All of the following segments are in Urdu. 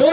2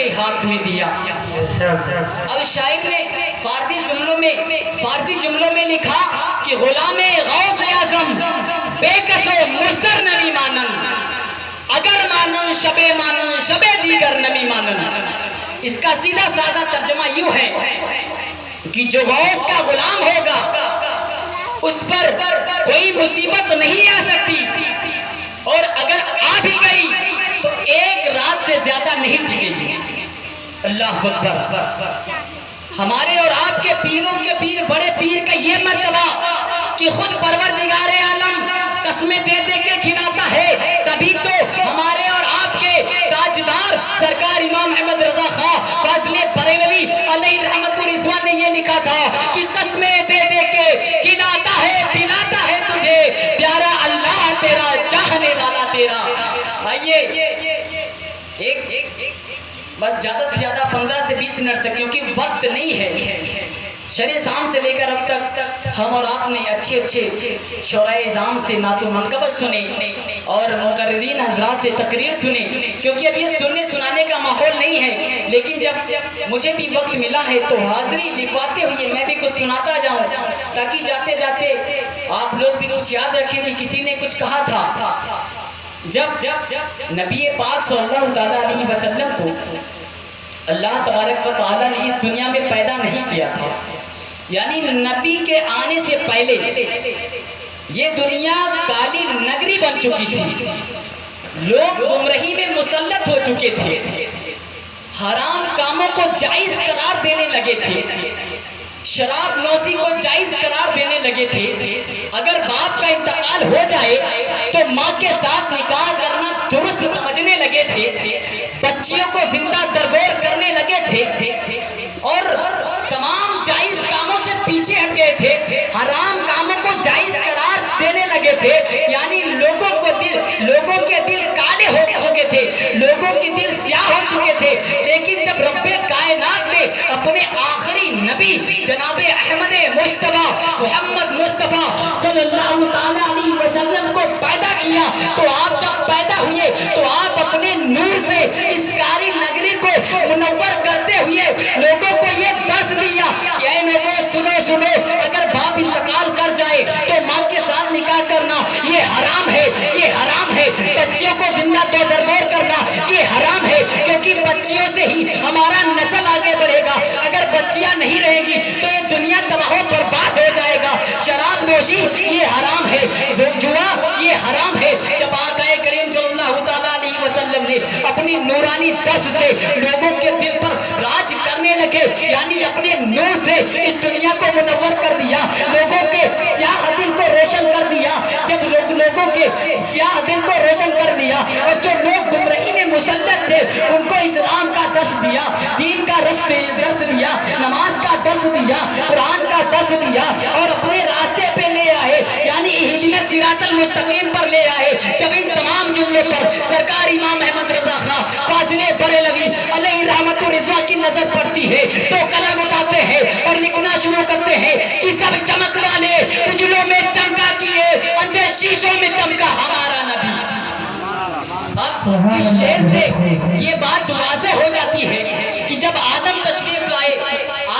کے ہاتھ میں دیا. اب شاعر نے فارسی جملوں میں لکھا کہ غلام غوث اعظم بے کسو مصدر نبی مانن، اگر مانن شب دیگر نبی مانن. اس کا سیدھا سادہ ترجمہ یوں ہے کہ جو غوث کا غلام ہوگا اس پر کوئی مصیبت نہیں آ سکتی، اور اگر آ بھی گئی تو ایک رات سے زیادہ نہیں ٹکے گی. اللہ اکبر. ہمارے اور آپ کے پیروں کے پیر، بڑے پیر کا یہ مرتبہ کہ خود پروردگار عالم قسمیں دے دے کے کھلاتا ہے. تبھی تو ہمارے اور آپ کے تاجدار سرکار امام احمد رضا خان فاضل بریلوی علیہ رحمت و رضوان نے یہ لکھا تھا کہ قسمیں دے دے کے کھلاتا ہے پلاتا ہے تجھے پیارا اللہ تیرا، چاہنے والا تیرا. آئیے بس زیادہ سے زیادہ 15 سے 20 منٹ تک، کیونکہ وقت نہیں ہے. شرع شام سے لے کر اب تک ہم اور آپ نے اچھے شورائے اعظام سے نعت و منقبت سنے اور مقررین حضرات سے تقریر سنے. کیونکہ اب یہ سننے سنانے کا ماحول نہیں ہے، لیکن جب مجھے بھی وقت ملا ہے تو حاضری لکھواتے ہوئے میں بھی کچھ سناتا جاؤں، تاکہ جاتے جاتے آپ لوگ بھی کچھ یاد رکھیں کہ کسی نے کچھ کہا تھا. جب نبی پاک صلی اللہ تعالیٰ علیہ وسلم کو اللہ تبارک و تعالیٰ نے اس دنیا میں پیدا نہیں کیا تھا، یعنی نبی کے آنے سے پہلے یہ دنیا کالی نگری بن چکی تھی. لوگ گمراہی میں مسلط ہو چکے تھے، حرام کاموں کو جائز قرار دینے لگے تھے، شراب نوشی کو جائز قرار دینے لگے تھے. اگر باپ کا انتقال ہو جائے تو ماں کے ساتھ نکاح کرنا درست سمجھنے لگے تھے، بچیوں کو زندہ درگور کرنے لگے تھے، اور تمام جائز کاموں سے پیچھے ہٹ گئے تھے، حرام کاموں کو جائز قرار دینے لگے تھے. یعنی لوگوں کے دل کالے ہو چکے تھے، لوگوں کے دل سیاہ ہو چکے تھے. لیکن جب رب کائنات نے اپنے آخری نبی جناب احمد مصطفیٰ محمد مصطفیٰ صلی اللہ تعالیٰ علیہ وسلم کو پیدا کیا، تو آپ جب پیدا ہوئے تو آپ اپنے نور سے اس کاری نگری کو منور کرتے ہوئے لوگوں کو یہ درس دیا کہ اے لوگوں سنو، اگر باپ انتقال کر جائے تو ماں کے ساتھ نکاح کرنا یہ حرام ہے، یہ حرام ہے. بچیوں کو زندہ درگور کرنا یہ حرام ہے، کیونکہ بچیوں سے ہی ہمارا نسل آگے بڑھے گا. اگر بچیاں نہیں رہیں گی تو یہ دنیا تباہ و برباد ہو جائے گا. شراب نوشی یہ حرام ہے، جوا یہ حرام ہے. جب آقا کریم صلی اللہ تعالیٰ علیہ وسلم نے اپنی نورانی درس سے لوگوں کے دل پر راج کرنے لگے، یعنی اپنے نور سے اس دنیا کو منور کر دیا، لوگوں کے سیاہ دل کو روشن کر دیا. جب لوگوں کے سیاہ دل کو روشن کر دیا اور جو لوگ گمراہی میں مسلط تھے ان کو اسلام کا درس دیا، دین کا درس دیا، نماز کا درس دیا، قرآن کا درس دیا، اور اپنے راستے پہ لے آئے، یعنی اہدنا الصراط المستقیم پر لے آئے. جب ان تمام جملے پر سرکار امام احمد رضا خان فاضل بریلوی علیہ رحمت و رضوان کی نظر پڑتی ہے تو قلم اٹھاتے ہیں اور لکھنا شروع کرتے ہیں کہ سب چمک والے اجلوں میں چمکا کیے، اندھے شیشوں میں چمکا ہمارا نبی. اب اس شعر سے یہ بات واضح ہو جاتی ہے کہ جب آدم تشریف لائے،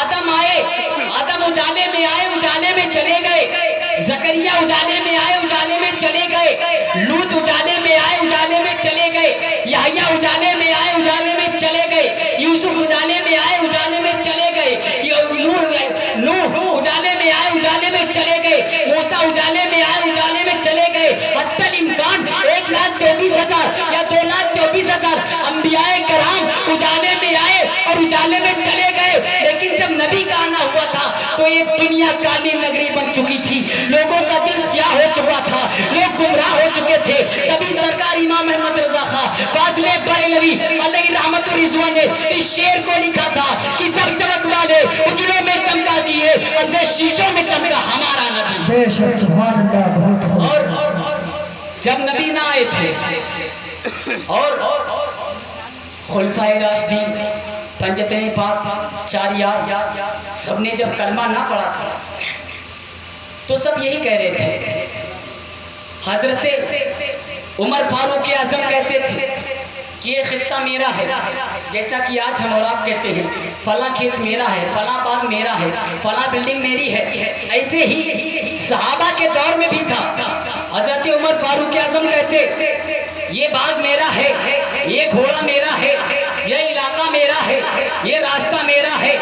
آدم اجالے میں آئے، اجالے میں چلے گئے. زکریا اجالے میں آئے، اجالے میں چلے گئے. لوط اجالے میں آئے، اجالے میں چلے گئے. یحییٰ اجالے میں آئے، اجالے میں چلے گئے. یوسف اجالے میں آئے، اجالے میں چلے گئے. نوح اجالے میں آئے، اجالے میں چلے گئے. موسیٰ اجالے میں آئے، اجالے میں چلے گئے. حتی الامکان 1,24,000 یا 2,24,000 انبیاء کرام اجالے میں آئے اور اجالے میں چلے گئے. لیکن جب نبی کا آنا ہوا تھا تو یہ دنیا کالی نگری بن چکی تھی، لوگوں کا دل سیاہ ہو چکا تھا، لوگ گمراہ ہو چکے تھے. تبھی سرکار امام احمد رضا خان فاضل بریلوی علیہ رحمت و رضوان نے اس شعر کو لکھا تھا کہ سب چمک والے اجلوں میں چمکا کیے، اندھے شیشوں میں چمکا ہمارا نبی. اور جب نبی نہ آئے تھے اور خلفائے راشدین، پنجتین پاک، چار یار، سب نے جب کلمہ نہ پڑھا تھا تو سب یہی کہہ رہے تھے. حضرت عمر فاروق اعظم کہتے تھے کہ یہ خطہ میرا ہے، جیسا کہ آج ہم اور آپ کہتے ہیں فلاں کھیت میرا ہے، فلاں باغ میرا ہے، فلاں بلڈنگ میری ہے، ایسے ہی صحابہ کے دور میں بھی تھا۔ حضرت عمر فاروق اعظم کہتے یہ باغ میرا ہے، یہ گھوڑا میرا ہے، یہ علاقہ میرا ہے، یہ راستہ میرا ہے۔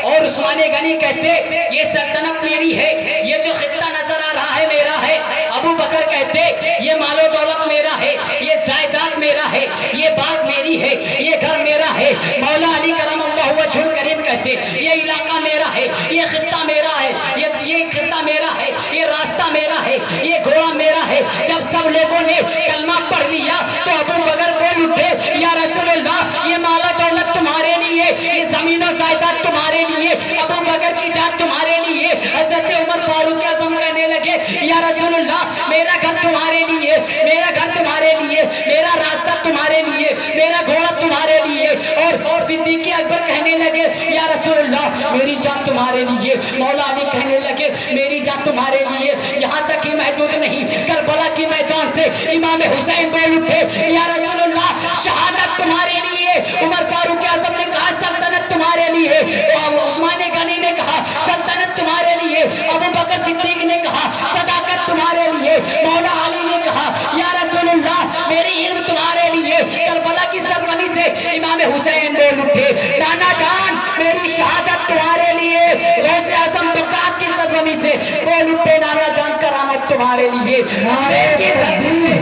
اور عثمان غنی کہتے یہ سلطنت میری ہے، یہ جو خطہ نظر آ رہا ہے میرا ہے۔ ابو بکر کہتے یہ مال و دولت میرا ہے، یہ جائیداد میرا ہے، یہ باغ میری ہے، یہ گھر میرا ہے۔ مولا علی کرم اللہ وجہ الکریم کہتے یہ علاقہ میرا ہے، یہ خطہ میرا ہے، یہ خطہ میرا ہے، یہ راستہ میرا ہے، یہ گھوڑا میرا ہے۔ جب سب لوگوں نے کلمہ پڑھ لیا تو ابو بکر بول اٹھے یا رسول اللہ یہ مال و دولت تمہارے لیے، یہ زمین و جائیداد تمہارے لیے، ابو بکر کی جان تمہارے لیے۔ حضرت عمر فاروق اعظم کہنے لگے یا رسول اللہ میرا گھر تمہارے لیے، میرا گھر تمہارے لیے، میرا راستہ تمہارے لیے، میرا گھوڑا تمہارے لیے۔ اور صدیق اکبر کہنے لگے یا رسول اللہ میری جان تمہارے لیے۔ مولا علی کہنے لگے میری جان تمہارے لیے۔ یہاں تک ہی محدود نہیں، کربلا کے میدان سے امام حسین بول اٹھے یا رسول اللہ شہادت تمہارے لیے۔ عمر فاروق اعظم نے کہا سلطنت تمہارے لیے، عثمان غنی نے کہا سلطنت تمہارے لیے، ابو بکر صدیق نے کہا صداقت تمہارے لیے، مولا علی نے کہا یا رسول اللہ میری علم تمہارے لیے۔ کربلا کی سرزمین سے امام حسین بول اٹھے نانا جان میری شہادت تمہارے لیے۔ غوث اعظم بغداد کی سرزمین سے بول اٹھے نانا جان کرامت تمہارے لیے۔ نعرے تکبیر،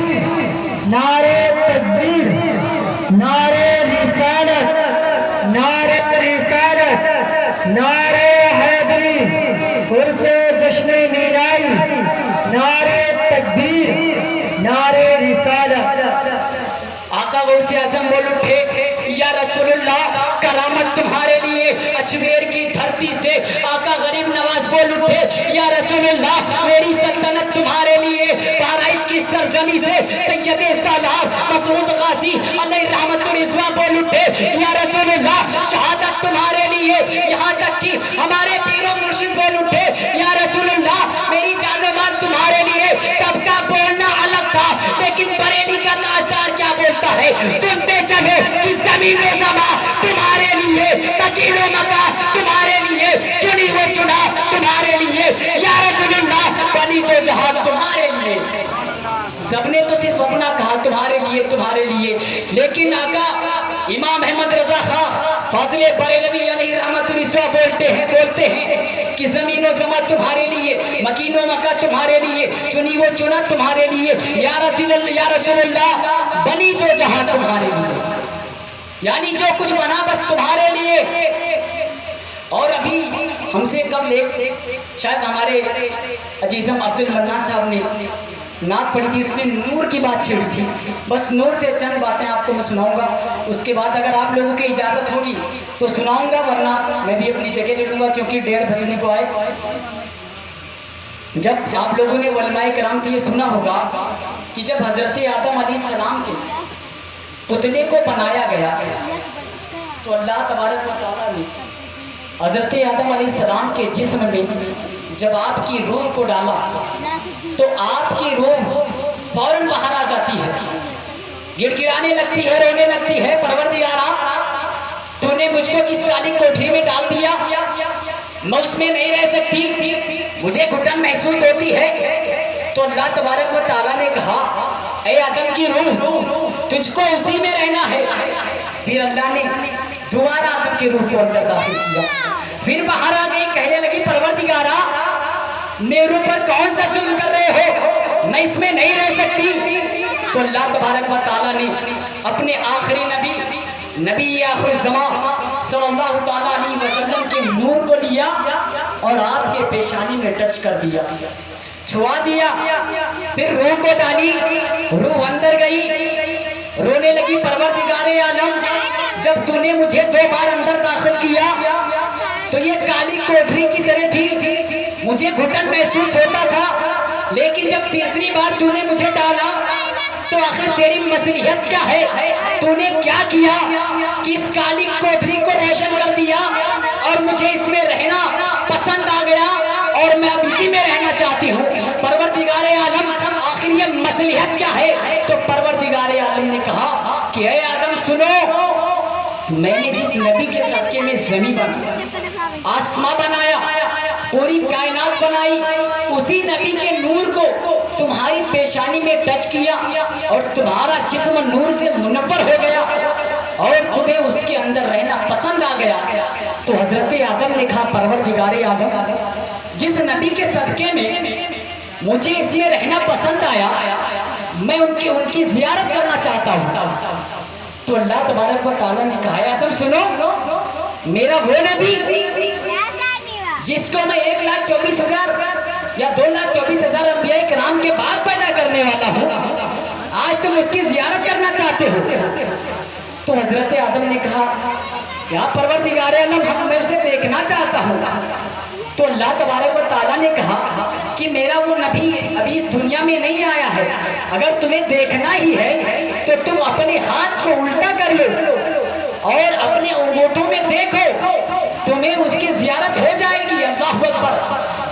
نعرے رسالت، نعرے رسالت، نعرے حیدری، عرس جشن میرائی، نعرے تکبیر، نعرے رسالت۔ آقا غوث اعظم بول اٹھے یا رسول اللہ کرامت تمہارے لیے۔ اجمیر کی دھرتی سے آقا غریب نواز بول اٹھے یا رسول اللہ میری سلطنت تمہارے لیے۔ بہرائچ کی سرزمین سے سید سالار مسعود غازی علیہ رحمت الرضوان بول اٹھے یا رسول اللہ شہادت تمہارے لیے۔ یہاں تک کہ ہمارے پیر و مرشد بول اٹھے یا رسول اللہ میری جان و مال تمہارے لیے۔ سب کا بولنا الگ تھا لیکن بریلی کا تاجدار کیا بولتا ہے؟ سنتے چلے کہ زمین و زمان تمہارے لیے، مکین و مکہ تمہارے لیے، چنی و چنا تمہارے لیے، یا رسول اللہ بنی تو جہان تمہارے لیے۔ سب نے تو صرف اپنا کہا تمہارے لیے تمہارے لیے، لیکن آقا امام احمد رضا خان فاضل بریلوی علیہ رحمت الرضوان بولتے ہیں کہ زمین و زمان تمہارے لیے، مکین و مکہ تمہارے لیے، چنی و چنا تمہارے لیے، یا رسول اللہ بنی تو جہاں تمہارے لیے، یعنی جو کچھ بنا بس تمہارے لیے۔ اور ابھی ہم سے قبل شاید ہمارے عزیزم عبد المنان صاحب نے نعت پڑھی تھی، اس میں نور کی بات چھڑی تھی۔ بس نور سے چند باتیں آپ کو میں سناؤں گا، اس کے بعد اگر آپ لوگوں کی اجازت ہوگی تو سناؤں گا، ورنہ میں بھی اپنی جگہ لے لوں گا کیونکہ 1:30 بجنے کو آئے۔ جب آپ لوگوں نے علماء کرام سے یہ سنا ہوگا کہ جب حضرت آدم علیہ السلام کے پتلے کو بنایا گیا تو اللہ تبارک و تعالیٰ نے حضرت آدم علیہ السلام کے جسم میں جب آپ کی روح کو ڈالا تو آپ کی روح فوراً باہر آ جاتی ہے، گڑ گڑانے لگتی ہے، رونے لگتی ہے، پروردگارا تو نے مجھ کو کس کالی کوٹری میں ڈال دیا، میں اس میں نہیں رہ سکتی، مجھے گھٹن محسوس ہوتی ہے۔ تو اللہ تبارک و تعالیٰ نے کہا اے آدم کی روح تجھ کو اسی میں رہنا ہے۔ پھر اللہ نے دوبارہ آدم کی روح کو اندر داخل کیا، پھر باہر آ گئی، کہنے لگی پروردگارا میرے اوپر کون سا ظلم کر رہے ہو، میں اس میں نہیں رہ سکتی۔ تو اللہ تبارک و تعالیٰ نے اپنے آخری نبی آخر الزمان صلی اللہ تعالیٰ علیہ وسلم کے نور کو لیا اور آپ کے پیشانی میں ٹچ کر دیا، چھوا دیا، پھر روح کو ڈالی، روح اندر گئی، رونے لگی پروردگار عالم جب تو نے مجھے 2 بار اندر داخل کیا تو یہ کالی کوٹری کی طرح تھی، مجھے گھٹن محسوس ہوتا تھا، لیکن جب تیسری بار تو نے مجھے ڈالا تو آخر تیری مصلحت کیا ہے؟ تو نے کیا کیا کہ اس کالی کوٹری کو روشن کر دیا اور مجھے اس میں رہنا پسند آ گیا اور میں اب اسی میں رہنا چاہتی ہوں۔ پروردگار عالم کے لیے مصلحت کیا ہے؟ تو پروردگار عالم نے کہا کہ اے آدم سنو، میں نے جس نبی کے صدقے میں زمین بنایا، آسمان بنایا، پوری کائنات بنائی، اسی نبی کے نور کو تمہاری پیشانی میں ٹچ کیا اور تمہارا جسم نور سے منور ہو گیا اور تمہیں اس کے اندر رہنا پسند آ گیا۔ تو حضرت آدم نے کہا پروردگار عالم، جس نبی کے صدقے میں مجھے اس میں رہنا پسند آیا، میں ان کی زیارت کرنا چاہتا ہوں۔ تو اللہ تبارک و تعالیٰ نے کہا آدم سنو، میرا وہ نبی جس کو میں 1,24,000 یا 2,24,000 انبیاء کرام کے بعد پیدا کرنے والا ہوں، آج تم اس کی زیارت کرنا چاہتے ہو۔ تو حضرت آدم نے کہا یا پروردگار عالم، میں اسے دیکھنا چاہتا ہوں۔ تو اللہ تبارک و تعالیٰ نے کہا کہ میرا وہ نبی ابھی اس دنیا میں نہیں آیا ہے، اگر تمہیں دیکھنا ہی ہے تو تم اپنے ہاتھ کو الٹا کر لو اور اپنے انگوٹھوں میں دیکھو، تمہیں اس کی زیارت ہو جائے گی۔ اللہ اکبر۔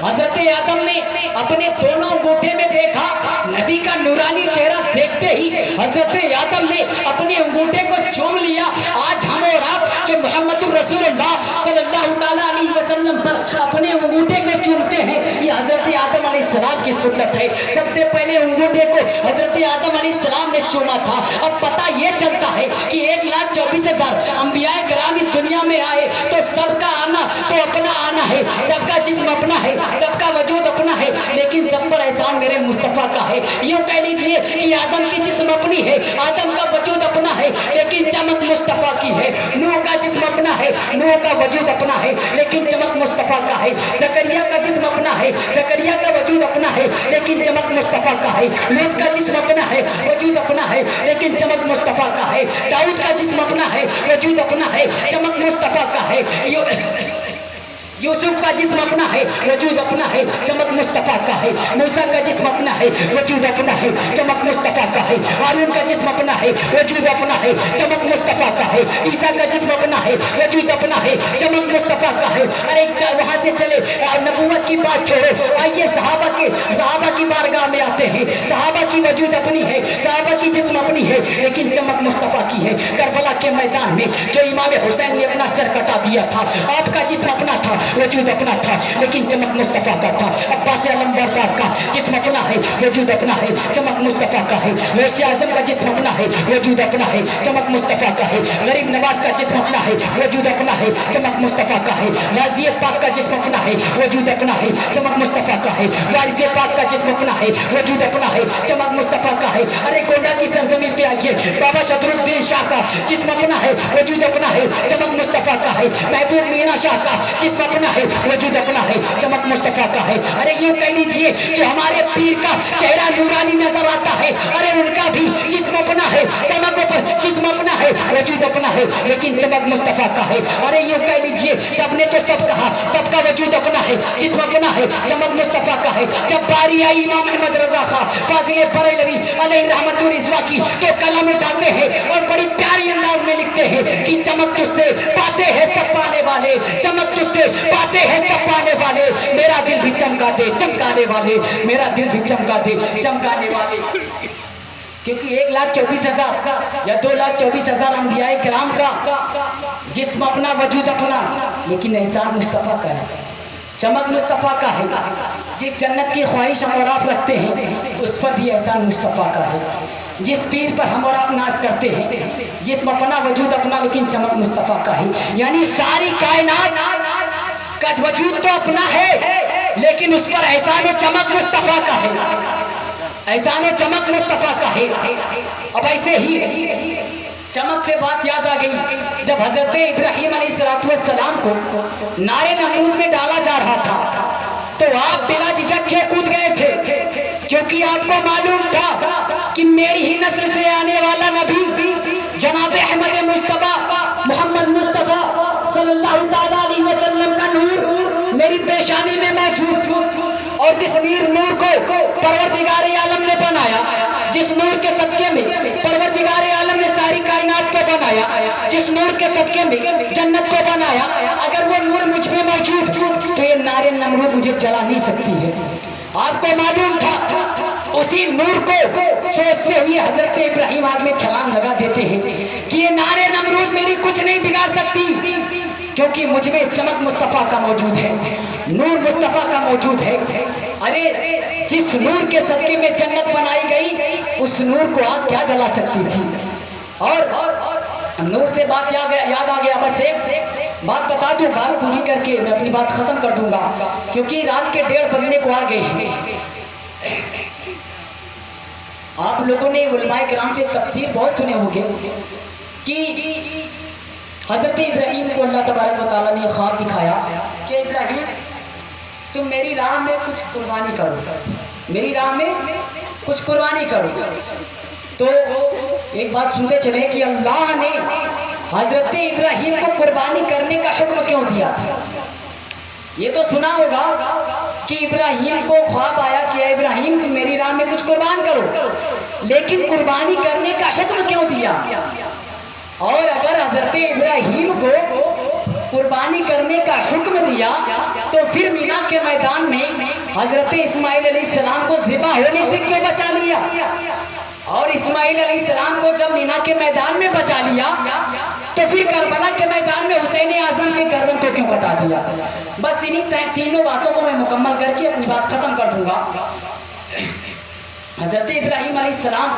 حضرت آدم نے اپنے دونوں انگوٹھے میں دیکھا، نبی کا نورانی چہرہ دیکھتے ہی حضرت آدم نے اپنے انگوٹھے کو چوم لیا۔ آج ہم اور آپ جو محمد رسول اللہ صلی اللہ تعالیٰ علیہ وسلم پر اپنے انگوٹھے کو چومتے ہیں، یہ حضرت آدم علیہ السلام کی سنت ہے۔ سب سے پہلے انگوٹھے کو حضرت آدم علیہ السلام نے چوما تھا۔ اب پتہ یہ چلتا ہے کہ 1,24,000 انبیاء کرام اس دنیا میں آئے تو سب کا آنا تو اپنا آنا ہے، سب کا جسم اپنا ہے، سب کا وجود اپنا ہے، لیکن سب پر احسان میرے مصطفیٰ کا ہے۔ یوں کہہ لیجئے کہ آدم کی جسم اپنی ہے، آدم کا وجود اپنا ہے، لیکن چمک مصطفیٰ کی ہے۔ نوح کا جسم اپنا ہے، نوح کا وجود اپنا ہے، لیکن چمک مصطفیٰ کا ہے۔ زکریا کا جسم اپنا ہے، زکریا کا وجود اپنا ہے، لیکن چمک مصطفیٰ کا ہے۔ لوط کا جسم اپنا ہے، وجود اپنا ہے، لیکن چمک مصطفیٰ کا ہے۔ داؤد کا جسم اپنا ہے، وجود اپنا ہے، چمک مصطفیٰ کا ہے۔ یوسف کا جسم اپنا ہے، وجود اپنا ہے، چمک مصطفیٰ کا ہے۔ موسیٰ کا جسم اپنا ہے، وجود اپنا ہے، چمک مصطفیٰ کا ہے۔ ہارون کا جسم اپنا ہے، وجود اپنا ہے، چمک مصطفیٰ کا ہے۔ عیسیٰ کا جسم اپنا ہے، وجود اپنا ہے، چمک مصطفیٰ کا ہے۔ ارے وہاں سے چلے نبوت کی بات چھوڑو، آئیے صحابہ کی بارگاہ میں آتے ہیں۔ صحابہ کی وجود اپنی ہے، صحابہ کی جسم اپنی ہے، لیکن چمک مصطفیٰ کی ہے۔ کربلا کے میدان میں جو امام حسین نے اپنا سر کٹا دیا تھا، آپ کا جسم اپنا تھا، وجود اپنا تھا، لیکن چمک مصطفیٰ کا تھا۔ عباس علمبردار کا جسم اپنا ہے، وجود اپنا ہے، چمک مصطفیٰ کا ہے۔ غوث اعظم کا جسم اپنا ہے، وجود اپنا ہے، چمک مصطفیٰ کا ہے۔ غریب نواز کا جسم اپنا ہے، وجود اپنا ہے، چمک مصطفیٰ کا ہے۔ غازی پاک کا جسم اپنا ہے، وجود اپنا ہے، چمک مصطفیٰ کا ہے۔ وارث پاک کا جسم اپنا ہے، وجود اپنا ہے، چمک مصطفیٰ کا ہے۔ ارے گونڈا کی سرزمین پہ آئیے، بابا شتر الدین شاہ کا جسم اپنا ہے، وجود اپنا ہے، چمک مصطفیٰ کا ہے۔ محبوب مینا شاہ کا جسم اپنا ہے، وجود اپنا ہے، چمک مصطفیٰ کا ہے۔ ارے یوں کہہ لیجئے جو ہمارے پیر کا چہرہ نورانی نظر آتا ہے، ارے ان کا بھی جسم اپنا ہے، چمک جسم اپنا ہے، وجود اپنا ہے، لیکن چمک مصطفیٰ کا ہے۔ ارے یوں کہہ لیجئے سب نے تو سب کہا، سب کا وجود اپنا ہے، جسم اپنا ہے، چمک مصطفیٰ کا ہے۔ جب باری آئی امام احمد رضا خان فاضل بریلوی علیہ رحمت الرضا کی تو قلم اٹھاتے ہیں اور بڑی پیاری انداز میں لکھتے ہیں کہ چمک تجھ سے پاتے ہیں سب پانے والے، چمک تجھ سے پاتے ہیں سب پانے والے، میرا دل بھی چمکا دے چمکانے والے، میرا دل بھی چمکا دے چمکانے والے۔ کیونکہ 1,24,000 یا 2,24,000 انبیاء کرام کا جسم اپنا، وجود اپنا، لیکن احسان مصطفیٰ کا ہے، چمک مصطفیٰ کا ہے۔ جس جنت کی خواہش ہم اور آپ رکھتے ہیں اس پر بھی احسان مصطفیٰ کا ہے۔ جس پیر پر ہم اور آپ ناز کرتے ہیں، جسم اپنا، وجود اپنا، لیکن چمک مصطفیٰ کا ہے۔ یعنی ساری کائنات کا وجود تو اپنا ہے، لیکن اس پر احسان و چمک مصطفیٰ کا ہے، احسان و چمک مصطفیٰ کا ہے۔ اب ایسے ہی چمک سے بات یاد آ گئی، جب حضرت ابراہیم علیہ السلام کو نارے نمرود میں ڈالا جا رہا تھا تو آپ بلا جھجک کے کود گئے تھے، کیونکہ آپ کو معلوم تھا کہ میری ہی نسل سے آنے والا نبی جناب احمد مصطفیٰ محمد مصطفیٰ صلی اللہ علیہ وسلم کا نور میری پیشانی میں موجود، اور جس نور کو پروردگار عالم نے بنایا، جس نور کے صدقے میں پروردگار عالم نے ساری کائنات کو بنایا، جس نور کے صدقے میں جنت کو بنایا، اگر وہ نور مجھ میں موجود تو یہ نار نمرود مجھے جلا نہیں سکتی ہے۔ آپ کو معلوم تھا اسی نور کو سوچتے ہوئے حضرت ابراہیم آگ میں چھلانگ لگا دیتے ہیں کہ یہ نارے نمرود میری کچھ نہیں بگاڑ سکتی، کیونکہ مجھ میں چمک مصطفیٰ کا موجود ہے، نور مصطفیٰ کا موجود ہے۔ ارے جس نور کے صدقے میں جنت بنائی گئی اس نور کو آگ کیا جلا سکتی تھی؟ اور نور سے بات یاد آ گیا، بس ایک بات بتا دوں، بات پوری کر کے میں اپنی بات ختم کر دوں گا، کیونکہ رات کے 1:30 بجنے کو آ گئے ہیں۔ آپ لوگوں نے علماء کرام سے تفسیر بہت سنے ہوں گے کہ حضرت ابراہیم کو اللہ تبارک و تعالیٰ نے خواب دکھایا کہ ابراہیم تم میری راہ میں کچھ قربانی کرو، میری راہ میں کچھ قربانی کرو۔ تو ایک بات سنتے چلے کہ اللہ نے حضرت ابراہیم کو قربانی کرنے کا حکم کیوں دیا تھا؟ یہ تو سنا ہوگا کہ ابراہیم کو خواب آیا کہ اے ابراہیم تم میری راہ میں کچھ قربان کرو، لیکن قربانی کرنے کا حکم کیوں دیا؟ اور اگر حضرت ابراہیم کو قربانی کرنے کا حکم دیا تو پھر مینا کے میدان میں حضرت اسماعیل علیہ السلام کو ذبح ہونے سے کیوں بچا لیا؟ اور اسماعیل علیہ السلام کو جب مینا کے میدان میں بچا لیا تو پھر کربلا کے میدان میں حسین اعظم کے گردن کو کیوں کٹا دیا؟ بس انہی تینوں باتوں کو میں مکمل کر کے اپنی بات ختم کر دوں گا۔ حضرت ابراہیم علیہ السلام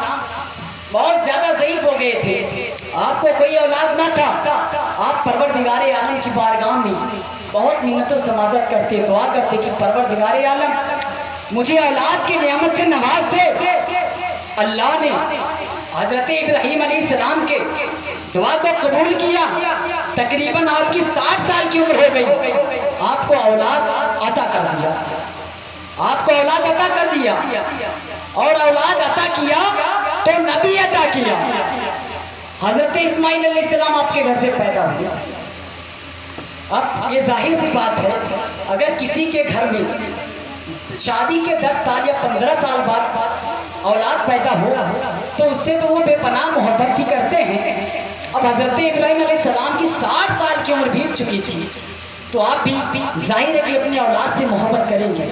بہت زیادہ ضعیف ہو گئے تھے، آپ کو کوئی اولاد نہ تھا، آپ پروردگار عالم کی بارگاہ میں بہت منت و سماجت کرتے، دعا کرتے کہ پروردگار عالم مجھے اولاد کی نعمت سے نواز دے۔ اللہ نے حضرت ابراہیم علیہ السلام کے دعا کو قبول کیا، تقریباً آپ کی 60 سال کی عمر ہو گئی، آپ کو اولاد عطا کر دیا، آپ کو اولاد عطا کر دیا، اور اولاد عطا کیا تو نبی عطا کیا۔ حضرت اسماعیل علیہ السلام آپ کے گھر سے پیدا ہوئے۔ اب یہ ظاہر سی بات ہے، اگر کسی کے گھر میں شادی کے 10 سال یا 15 سال بعد اولاد پیدا ہو تو اس سے تو وہ بے پناہ محبت ہی کرتے ہیں۔ اب حضرت ابراہیم علیہ السلام کی 60 سال کی عمر بیت چکی تھی، تو آپ بھی ظاہر ہے کہ اپنی اولاد سے محبت کریں گے۔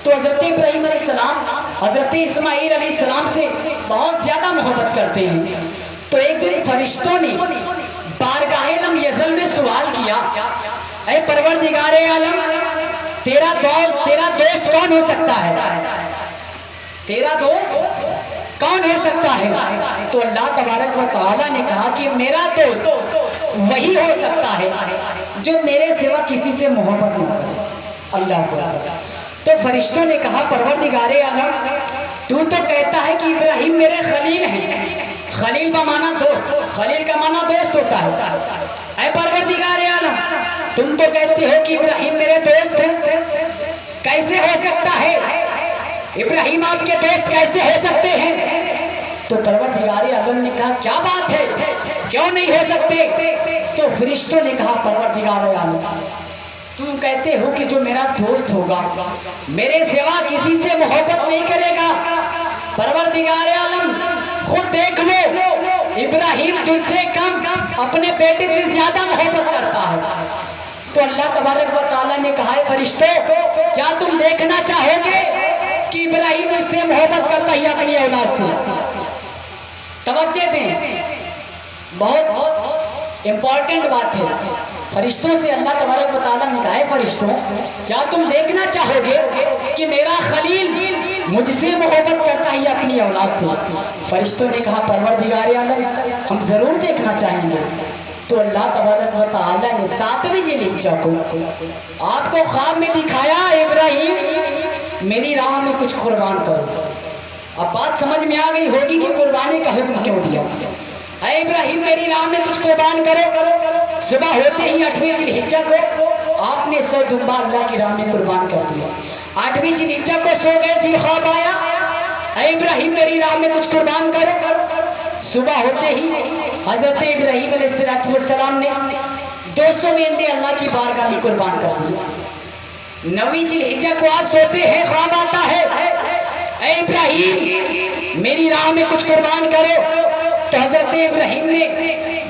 تو حضرت ابراہیم علیہ السلام حضرت اسماعیل علیہ السلام سے بہت زیادہ محبت کرتے ہیں۔ تو ایک دن فرشتوں نے بارگاہ لم یزل میں سوال کیا، اے پروردگار عالم تیرا دوست کون ہو سکتا ہے؟ تیرا دوست کون ہو سکتا ہے؟ تو اللہ تبارک و تعالیٰ نے کہا کہ میرا دوست وہی ہو سکتا ہے جو میرے سوا کسی سے محبت نہ کرے۔ اللہ کو تو فرشتوں نے کہا پروردگار عالم تو کہتا ہے کہ ابراہیم میرے خلیل ہیں، خلیل کا معنی دوست، خلیل کا معنی دوست ہوتا ہے۔ اے پروردگار عالم تم تو کہتے ہو کہ ابراہیم میرے دوست ہیں، کیسے ہو سکتا ہے؟ ابراہیم آپ کے دوست کیسے ہو سکتے ہیں؟ تو پروردگار عالم نے کہا کیا بات ہے، کیوں نہیں ہو سکتے؟ تو فرشتوں نے کہا پروردگار عالم تم کہتے ہو کہ جو میرا دوست ہوگا میرے سوا کسی سے محبت نہیں کرے گا۔ پروردگار عالم خود دیکھ لو، ابراہیم تجھ سے کم اپنے بیٹے سے زیادہ محبت کرتا ہے۔ تو اللہ تبارک و تعالیٰ نے کہا ہے فرشتوں کیا تم دیکھنا چاہو گے کہ ابراہیم اس سے محبت کرتا ہی اپنی اولاد سے؟ توجہ دیں، بہت امپورٹنٹ بات ہے۔ فرشتوں سے اللہ تبارک و تعالیٰ نے کہا ہے فرشتوں کیا تم دیکھنا چاہو گے کہ میرا خلیل مجھ سے محبت کرتا ہی اپنی اولاد سے؟ فرشتوں نے کہا پروردگار عالم ہم ضرور دیکھنا چاہیں گے۔ تو اللہ تبارک و تعالیٰ نے 7ویں ذوالحجہ کو آپ کو خواب میں دکھایا ابراہیم میری راہ میں کچھ قربان کرو۔ اب بات سمجھ میں آ گئی ہوگی کہ قربانی کا حکم کیوں دیا۔ اے ابراہیم میری راہ میں کچھ قربان کرو۔ صبح ہوتے ہی 8ویں ذوالحجہ کو آپ نے 100 دمبا اللہ کی راہ میں قربان کر دیا۔ 8ویں ذوالحجہ کو سو گئے پھر خواب آیا اے ابراہیم میری راہ میں کچھ قربان کرو۔ صبح ہوتے ہی حضرت ابراہیم علیہ السلام نے 200 مینڈے اللہ کی بارگاہ میں قربان کر دیے۔ 9ویں ذوالحجہ کو آپ سوتے ہیں خواب آتا ہے اے ابراہیم میری راہ میں کچھ قربان کرو۔ تو حضرت ابراہیم نے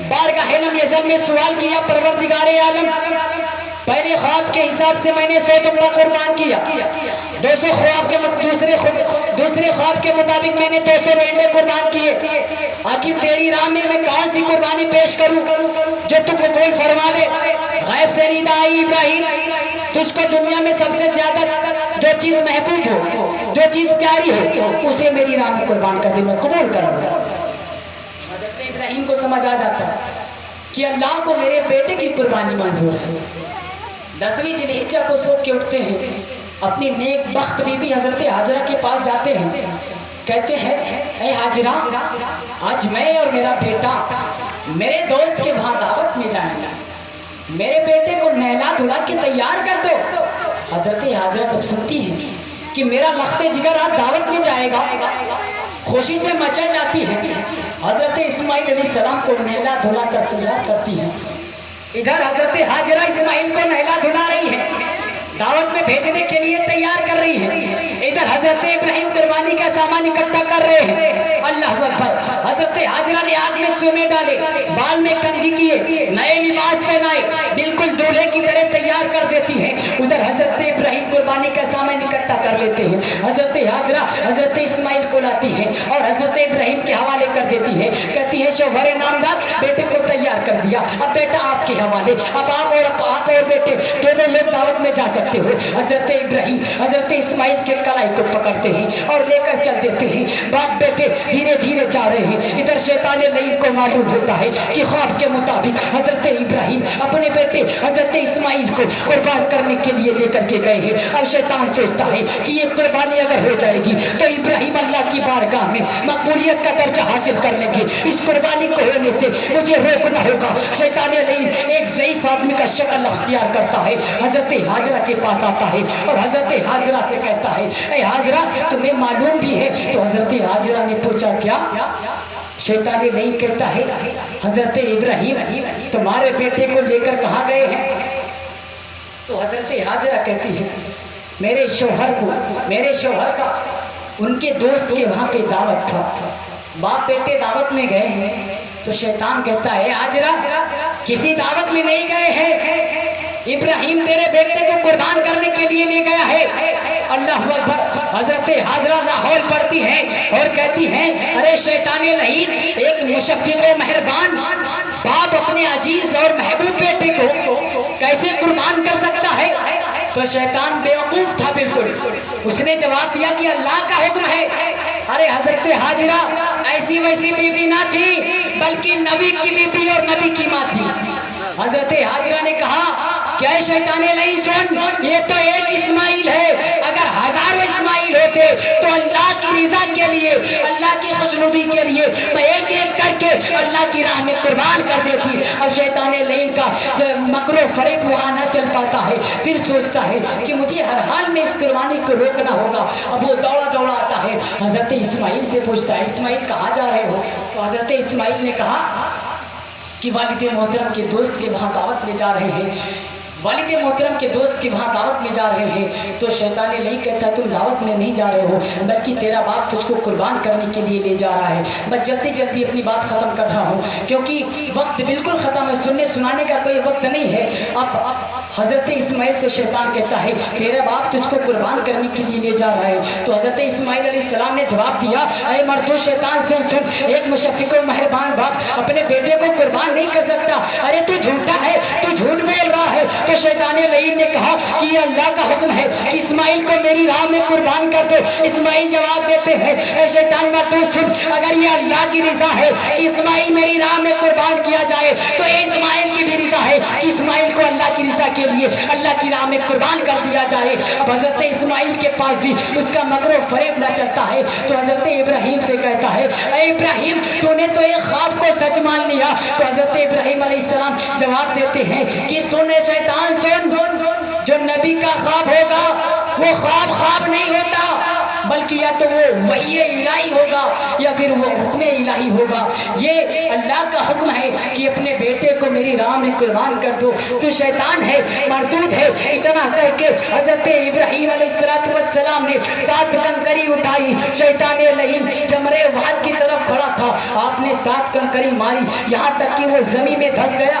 بارگاہ لم یزل میں سوال کیا پروردگار عالم پہلے خواب کے حساب سے میں نے 100 ٹکڑا قربان کیا، دوسرے خواب کے مطابق میں نے 200 مینڈے قربان کیے۔ آخر تیری راہ میں کہاں سی قربانی پیش کروں جو تو قبول فرما لے؟ غیب سے ندا آئی ابراہیم، تجھ کو دنیا میں سب سے زیادہ جو چیز محبوب ہو، جو چیز پیاری ہو، اسے میری راہ میں قربان کر دے، میں قبول کروں گا۔ حضرت ابراہیم کو سمجھ آ جاتا ہے کہ اللہ کو میرے بیٹے کی قربانی منظور ہے۔ 10ویں ذی الحجہ کو سو کے اٹھتے ہیں، اپنی نیک بخت بی بی حضرت حاجرہ کے پاس جاتے ہیں، کہتے ہیں اے حاجرہ، آج میں اور میرا بیٹا میرے دوست کے وہاں دعوت میں جائیں گے، میرے بیٹے کو نہلا دھلا کے تیار کر دو۔ حضرت حاجرہ جب سنتی ہے کہ میرا لخت جگر آج دعوت میں جائے گا، خوشی سے مچل جاتی ہے۔ حضرت اسماعیل علیہ السلام کو نہلا دھلا کر تیار کرتی ہے۔ ادھر حضرت حاجرہ اسماعیل کو نہلا دھلا رہی ہے، دعوت میں بھیجنے کے لیے تیار کر رہی ہے۔ ادھر حضرت ابراہیم قربانی کا سامان اکٹھا کر رہے ہیں۔ اللہ اکبر! حضرت حاجرہ نے آگ میں سونے ڈالے، بال میں کنگھی کیے، نئے لباس پہنائے، بالکل دولہے کی طرح تیار کر دیتی ہے۔ ادھر حضرت ابراہیم قربانی کا سامان اکٹھا کر لیتے ہیں۔ حضرت حاجرہ حضرت اسماعیل کو لاتی ہے اور حضرت ابراہیم کے حوالے کر دیتی ہے، کہتی ہے شوہر نامزد بیٹے کو تیار کر دیا، اب بیٹا آپ کے حوالے، اب آپ اور بیٹے دونوں لوگ دعوت میں جا سکتے ہو۔ حضرت ابراہیم حضرت اسماعیل کے کلائی کو پکڑتے ہیں اور لے کر چل دیتے ہیں۔ باپ بیٹے دھیرے دھیرے جا رہے ہیں۔ ادھر شیطان لعین کو معلوم ہوتا ہے کہ خواب کے مطابق حضرت ابراہیم اپنے بیٹے حضرت اسماعیل کو قربان کرنے کے لیے لے کر کے گئے ہیں۔ اب شیطان سوچتا ہے کہ یہ قربانی اگر ہو جائے گی تو ابراہیم اللہ کی بارگاہ میں مقبولیت کا درجہ حاصل کر لیں گے، اس قربانی کو ہونے سے مجھے روکنا ہوگا۔ شیطان لعین ایک ضعیف آدمی کا شکل اختیار کرتا ہے، حضرت حاجرہ کے پاس آتا ہے اور حضرت حاجرہ سے کہتا ہے اے حاجرہ تمہیں معلوم بھی ہے؟ تو حضرت حاجرہ نے پوچھا کیا؟ شیطان لعین کہتا ہے حضرت ابراہیم تمہارے بیٹے کو لے کر کہاں گئے ہیں؟ تو حضرت حاجرہ کہتی ہے میرے شوہر کا ان کے دوست کے وہاں پہ دعوت تھا، باپ بیٹے دعوت میں گئے ہیں۔ تو شیطان کہتا ہے حاجرہ کسی دعوت میں نہیں گئے ہیں، ابراہیم تیرے بیٹے کو قربان کرنے کے لیے لے گیا ہے۔ اللہ اکبر! حضرت حاجرہ لاہور پڑتی ہے اور کہتی ہیں ارے شیطان لعین، ایک مشفق و مہربان باپ اپنے عزیز اور محبوب بیٹے کو کیسے قربان کر سکتا ہے؟ تو شیطان بیوقوف تھا بالکل، اس نے جواب دیا کہ اللہ کا حکم ہے۔ ارے حضرت حاجرہ ایسی ویسی بیوی نہ تھی، بلکہ نبی کی بیوی اور نبی کی ماں تھی۔ حضرت حاجرہ نے کہا کیا شیطان لعین سن، یہ تو ایک اسماعیل ہے، اگر ہزاروں اسماعیل ہوتے تو اللہ کی رضا کے لیے، اللہ کی خوشنودی کے لیے میں ایک ایک کر کے اللہ کی راہ میں قربان کر دیتی۔ اب شیطان لعین کا مکر و فریب وہاں نہ چل پاتا ہے، پھر سوچتا ہے کہ مجھے ہر حال میں اس قربانی کو روکنا ہوگا۔ اب وہ دوڑا آتا ہے، حضرت اسماعیل سے پوچھتا ہے اسماعیل کہاں جا رہے ہو؟ تو حضرت اسماعیل نے کہا کہ والد محترم کے دوست کے وہاں دعوت میں جا رہے ہیں، والد محترم کے دوست کے وہاں دعوت میں جا رہے ہیں۔ تو شیطان لعین کہتا ہے تم دعوت میں نہیں جا رہے ہو، بلکہ تیرا باپ تجھ کو قربان کرنے کے لیے لے جا رہا ہے۔ بس جلدی جلدی اپنی بات ختم کر رہا ہوں کیونکہ وقت بالکل ختم ہے، سننے سنانے کا کوئی وقت نہیں ہے۔ اب حضرت اسماعیل سے شیطان کہتا ہے تیرا باپ تجھ کو قربان کرنے کے لیے لے جا رہا ہے۔ تو حضرت اسماعیل علیہ السلام نے جواب دیا اے مردو شیطان سن، ایک مشفق و مہربان باپ اپنے بیٹے کو قربان نہیں کر سکتا۔ ارے تو جھوٹا ہے، تو جھوٹ بول رہا ہے۔ تو شیطان لعین نے کہا کہ یہ اللہ کا حکم ہے کہ اسماعیل کو میری راہ میں قربان کر دو۔ اسماعیل جواب دیتے ہیں اے شیطان مردود سن، اگر یہ اللہ کی رضا ہے کہ اسماعیل میری راہ میں قربان کیا جائے تو یہ اسماعیل کی بھی رضا ہے کہ اسماعیل کو اللہ کی رضا کے لیے اللہ کی راہ میں قربان کر دیا جائے۔ اب حضرت اسماعیل کے پاس بھی اس کا مکر و فریب نہ چلتا ہے، تو حضرت ابراہیم سے کہتا ہے اے ابراہیم تو نے تو ایک خواب کو سچ مان لیا۔ تو حضرت ابراہیم علیہ السلام جواب دیتے ہیں کہ سن شیطان سن، جو نبی کا خواب ہوگا وہ خواب نہیں ہوتا، بلکہ یا تو وہ وحی الہی ہوگا یا پھر وہ حکم الہی ہوگا۔ یہ اللہ کا حکم ہے کہ اپنے بیٹے کو میری راہ میں قربان کر دو، تو شیطان ہے، مردود ہے۔ اتنا کہہ کے حضرت ابراہیم علیہ السلام نے 7 کنکری اٹھائی۔ شیطان لعین جمرے وحد کی طرف کھڑا تھا، آپ نے 7 کنکری ماری، یہاں تک کہ وہ زمین میں دھس گیا۔